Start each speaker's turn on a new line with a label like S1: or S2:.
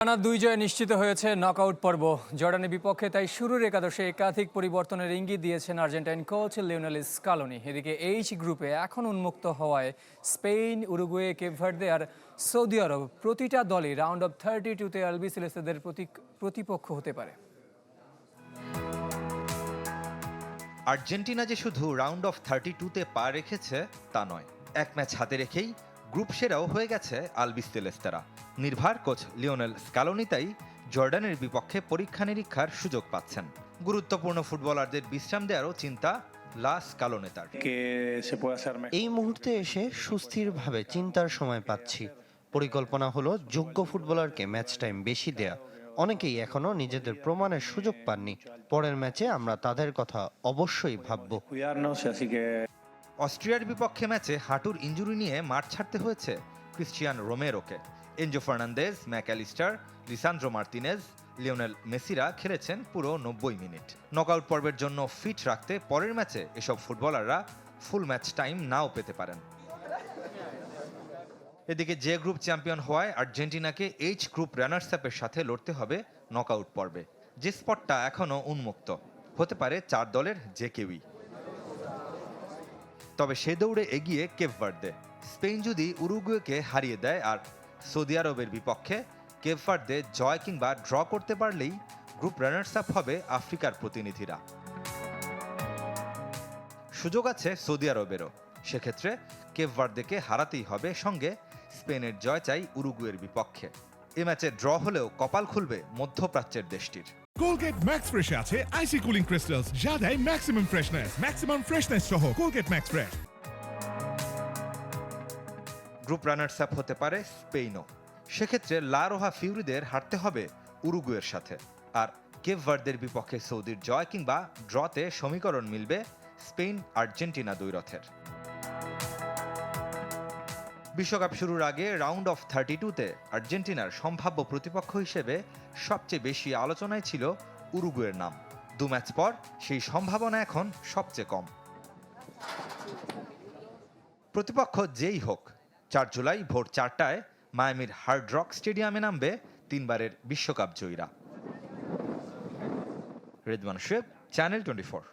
S1: টানা ২ জয়ে নিশ্চিত হয়েছে নকআউট পর্ব। জর্ডানের বিপক্ষে তাই শুরুর একাদশে একাধিক পরিবর্তনের ইঙ্গিত দিয়েছেন আর্জেন্টাইন কোচ লিওনেল স্কালোনি। এদিকে এইচ গ্রুপে এখন উন্মুক্ত হওয়ায় স্পেন, উরুগুয়ে, কেপ ভার্দে আর সৌদি আরব প্রতিটা দলই রাউন্ড অফ 32-তে আলবিসেলেস্তেদের প্রতিপক্ষ হতে পারে।
S2: আর্জেন্টিনা যে শুধু রাউন্ড অফ 32-তে পা রেখেছে তা নয়, এক ম্যাচ হাতে রেখেই গ্রুপ সেরাও হয়ে গেছে আলবিসেলেস্তেরা। নির্ভার কোচ লিওনেল স্কালোনি তাই জর্ডানের বিপক্ষে পরীক্ষা নিরীক্ষার সুযোগ পাচ্ছেন। গুরুত্বপূর্ণ ফুটবলারদের বিশ্রাম দেওয়ারও চিন্তা লা স্কালোনেতার।
S3: এই মুহূর্তে এসে সুস্থিরভাবে চিন্তার সময় পাচ্ছি। পরিকল্পনা হলো যোগ্য ফুটবলারকে ম্যাচ টাইম বেশি দেয়া। অনেকেই এখনো নিজেদের প্রমাণের সুযোগ পাননি। পরের ম্যাচে আমরা তাদের কথা অবশ্যই ভাবব।
S2: অস্ট্রিয়ার বিপক্ষে ম্যাচে হাঁটুর ইনজুরি নিয়ে মাঠ ছাড়তে হয়েছে ক্রিস্টিয়ান রোমেরোকে। Enzo Fernandez, Mac Allister, Lisandro Martinez, Lionel মেসিরা খেলেছেন পুরো 90 মিনিট। নকআউট পর্বের জন্য ফিট রাখতে পরের ম্যাচে এসব ফুটবলাররা ফুল ম্যাচ টাইম নাও পেতে পারেন। এদিকে যে গ্রুপ চ্যাম্পিয়ন হওয়ায় আর্জেন্টিনাকে এইচ গ্রুপ রানার্স আপের সাথে লড়তে হবে নকআউট পর্বে। যে স্পটটা এখনও উন্মুক্ত, হতে পারে 4 দলের যে কেউই। তবে সে দৌড়ে এগিয়ে কেপ ভার্দে। স্পেন যদি উরুগুয়েকে হারিয়ে দেয় আর সৌদি আরবের বিপক্ষে কেপ ভার্দে জয় কিংবা ড্র করতে পারলেই গ্রুপ রানার্স আপ হবে আফ্রিকার প্রতিনিধিরা। সুযোগ আছে সৌদি আরবেরও। সেক্ষেত্রে কেপ ভার্দেকে হারাতেই হবে, সঙ্গে স্পেনের জয় চাই উরুগুয়ের বিপক্ষে। এ ম্যাচে ড্র হলেও কপাল খুলবে মধ্যপ্রাচ্যের দেশটির।
S4: কোলগেট ম্যাক্স ফ্রেশে আছে আইসি কুলিং ক্রিস্টালস, যা দেয় ম্যাক্সিমাম ফ্রেশনেস সহ Colgate max fresh.
S2: Group runners up হতে পারে স্পেনও। সেক্ষেত্রে লা রোহা ফিউরিদের হারতে হবে উরুগুয়ের সাথে। আর কেপ ভার্দের বিপক্ষে সৌদির জয় কিংবা ড্রতে সমীকরণ মিলবে স্পেন আর্জেন্টিনা দ্বৈরথের। বিশ্বকাপ শুরুর আগে রাউন্ড অফ 32-তে আর্জেন্টিনার সম্ভাব্য প্রতিপক্ষ হিসেবে সবচেয়ে বেশি আলোচনায় ছিল উরুগুয়ের নাম। 2 ম্যাচ পর সেই সম্ভাবনা এখন সবচেয়ে কম। প্রতিপক্ষ যেই হোক, 4 জুলাই ভোর 4টায় মায়ামির হার্ড রক স্টেডিয়ামে নামবে 3 বারের বিশ্বকাপ জয়ীরা। রেদওয়ান শুয়েব, চ্যানেল 24।